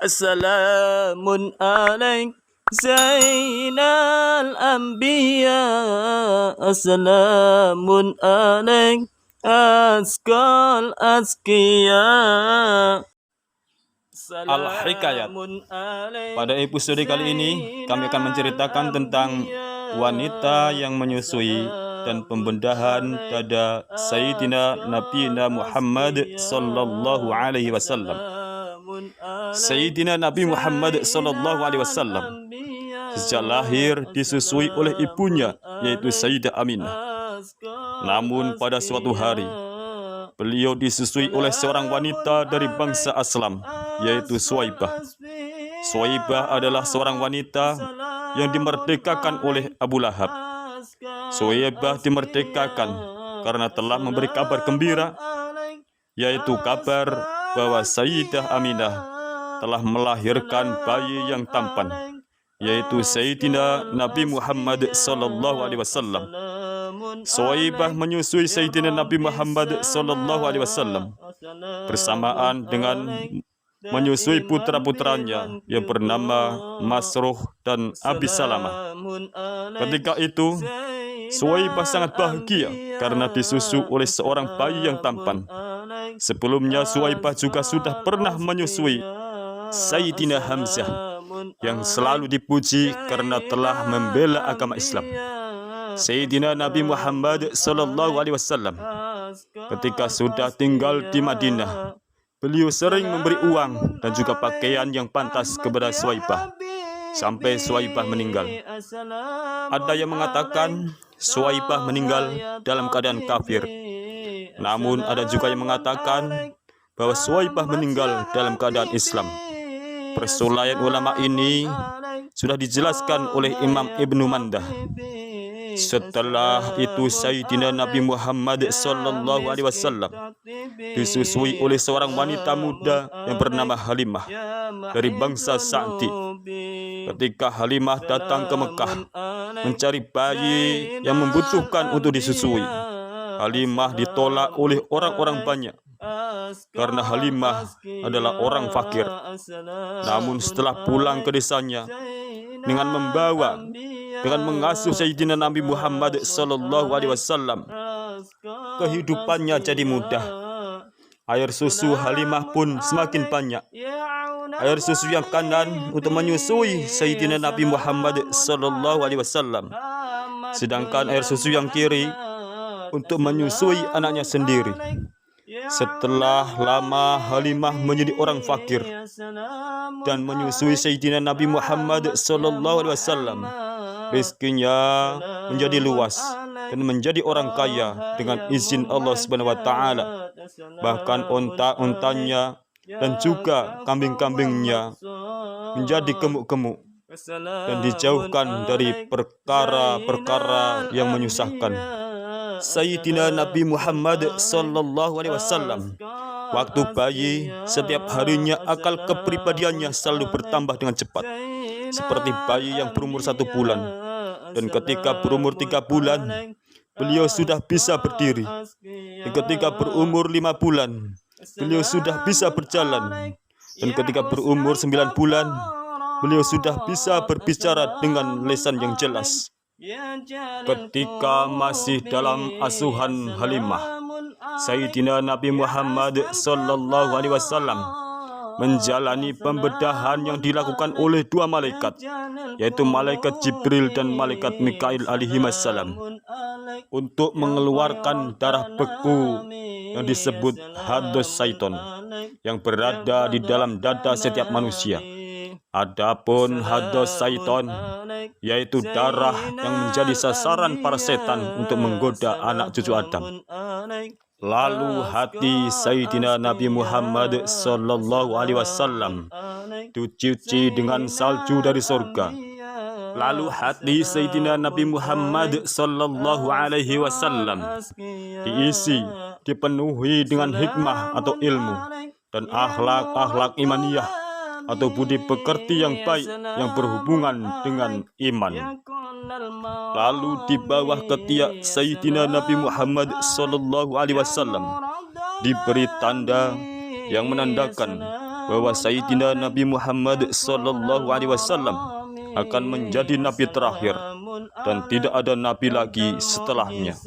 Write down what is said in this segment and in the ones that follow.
Assalamun alaik Zainal Anbiya. Assalamun alaik Azkal Azkiya. Al-Hikayat. Pada episode kali ini kami akan menceritakan tentang wanita yang menyusui dan pembedahan dada Sayyidina Nabi Muhammad sallallahu alaihi wasallam. Sayyidina Nabi Muhammad sallallahu alaihi wasallam sejak lahir disusui oleh ibunya, yaitu Sayyidah Aminah. Namun pada suatu hari beliau disusui oleh seorang wanita dari bangsa Aslam, yaitu Suwaibah. Suwaibah adalah seorang wanita yang dimerdekakan oleh Abu Lahab. Suwaibah dimerdekakan karena telah memberi kabar gembira, yaitu kabar bahwa Sayyidah Aminah telah melahirkan bayi yang tampan, yaitu Sayyidina Nabi Muhammad sallallahu alaihi wasallam. Suwaibah menyusui Sayyidina Nabi Muhammad sallallahu alaihi wasallam bersamaan dengan menyusui putra-putranya yang bernama Masruh dan Abi Salamah. Ketika itu Suwaibah sangat bahagia karena disusu oleh seorang bayi yang tampan. Sebelumnya Suwaibah juga sudah pernah menyusui Sayyidina Hamzah yang selalu dipuji karena telah membela agama Islam. Sayyidina Nabi Muhammad sallallahu alaihi wasallam ketika sudah tinggal di Madinah, beliau sering memberi uang dan juga pakaian yang pantas kepada Suwaibah sampai Suwaibah meninggal. Ada yang mengatakan Suwaibah meninggal dalam keadaan kafir. Namun ada juga yang mengatakan bahwa Suwaibah meninggal dalam keadaan Islam. Perselisihan ulama ini sudah dijelaskan oleh Imam Ibnu Mandah. Setelah itu Sayyidina Nabi Muhammad sallallahu alaihi wasallam disusui oleh seorang wanita muda yang bernama Halimah dari bangsa Sa'di. Ketika Halimah datang ke Mekah mencari bayi yang membutuhkan untuk disusui, Halimah ditolak oleh orang-orang banyak karena Halimah adalah orang fakir. Namun setelah pulang ke desanya dengan mengasuh Sayyidina Nabi Muhammad sallallahu alaihi wasallam, kehidupannya jadi mudah. Air susu Halimah pun semakin banyak. Air susu yang kanan untuk menyusui Sayyidina Nabi Muhammad sallallahu alaihi wasallam, sedangkan air susu yang kiri untuk menyusui anaknya sendiri. Setelah lama Halimah menjadi orang fakir dan menyusui Sayyidina Nabi Muhammad sallallahu alaihi wasallam, rezekinya menjadi luas dan menjadi orang kaya dengan izin Allah Subhanahu wa taala. Bahkan unta-untanya dan juga kambing-kambingnya menjadi gemuk-gemuk dan dijauhkan dari perkara-perkara yang menyusahkan. Sayyidina Nabi Muhammad sallallahu alaihi wasallam waktu bayi, setiap harinya akal kepribadiannya selalu bertambah dengan cepat, seperti bayi yang berumur 1 bulan. Dan ketika berumur 3 bulan, beliau sudah bisa berdiri. Dan ketika berumur 5 bulan, beliau sudah bisa berjalan. Dan ketika berumur 9 bulan, beliau sudah bisa berbicara dengan lisan yang jelas. Ketika masih dalam asuhan Halimah, Sayyidina Nabi Muhammad sallallahu alaihi wasallam menjalani pembedahan yang dilakukan oleh 2 malaikat, yaitu malaikat Jibril dan malaikat Mikail alaihi wassalam, untuk mengeluarkan darah beku yang disebut hados syaiton yang berada di dalam dada setiap manusia. Adapun hados syaiton yaitu darah yang menjadi sasaran para setan untuk menggoda anak cucu Adam. Lalu hati Sayyidina Nabi Muhammad sallallahu alaihi wasallam dicuci dengan salju dari surga. Lalu hati Sayyidina Nabi Muhammad sallallahu alaihi wasallam dipenuhi dengan hikmah atau ilmu dan akhlak imaniyah atau budi pekerti yang baik yang berhubungan dengan iman. Lalu di bawah ketiak Sayyidina Nabi Muhammad sallallahu alaihi wasallam diberi tanda yang menandakan bahwa Sayyidina Nabi Muhammad sallallahu alaihi wasallam akan menjadi nabi terakhir dan tidak ada nabi lagi setelahnya.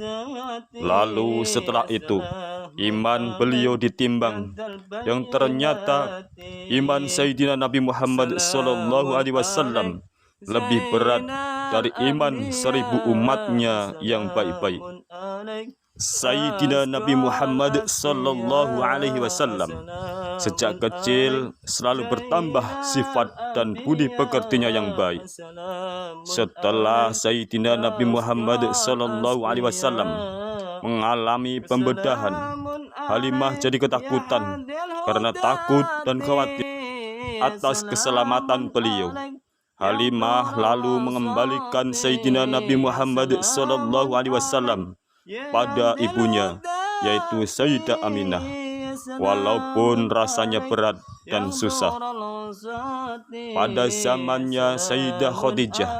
Lalu setelah itu iman beliau ditimbang, yang ternyata iman Sayyidina Nabi Muhammad sallallahu alaihi wasallam lebih berat dari iman 1000 umatnya yang baik-baik. Sayyidina Nabi Muhammad sallallahu alaihi wasallam sejak kecil selalu bertambah sifat dan budi pekertinya yang baik. Setelah Sayyidina Nabi Muhammad sallallahu alaihi wasallam mengalami pembedahan, Halimah jadi ketakutan karena takut dan khawatir atas keselamatan beliau. Halimah lalu mengembalikan Sayyidina Nabi Muhammad sallallahu alaihi wasallam pada ibunya, yaitu Sayyidah Aminah, walaupun rasanya berat dan susah. Pada zamannya Sayyidah Khadijah,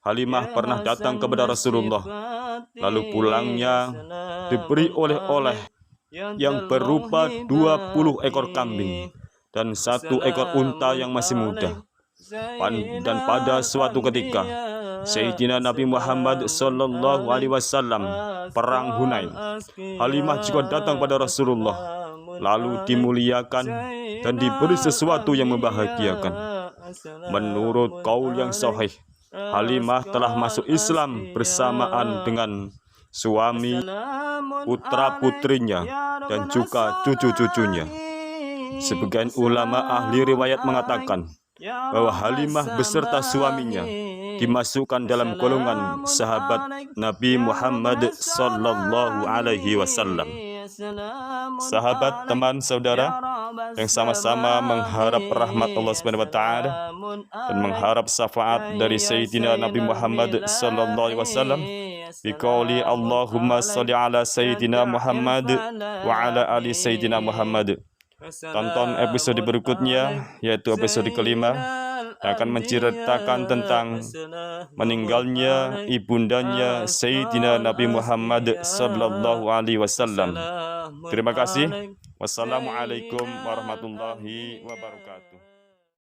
Halimah pernah datang kepada Rasulullah, lalu pulangnya diberi oleh-oleh yang berupa 20 ekor kambing dan 1 ekor unta yang masih muda. Dan pada suatu ketika Sayyidina Nabi Muhammad sallallahu alaihi wasallam perang Hunain, Halimah juga datang pada Rasulullah, lalu dimuliakan dan diberi sesuatu yang membahagiakan. Menurut qaul yang sahih, Halimah telah masuk Islam bersamaan dengan suami, putra-putrinya, dan juga cucu-cucunya. Sebagian ulama ahli riwayat mengatakan bahwa Halimah beserta suaminya dimasukkan dalam golongan sahabat Nabi Muhammad sallallahu alaihi wasallam. Sahabat, teman, saudara yang sama-sama mengharap rahmat Allah Subhanahu wa taala dan mengharap syafaat dari Sayyidina Nabi Muhammad sallallahu alaihi wasallam, biqauli Allahumma shalli ala Sayyidina Muhammad wa ala ali Sayyidina Muhammad. Tonton episode berikutnya, yaitu episode kelima, yang akan menceritakan tentang meninggalnya ibundanya Sayyidina Nabi Muhammad sallallahu alaihi wasallam. Terima kasih. Wassalamualaikum warahmatullahi wabarakatuh.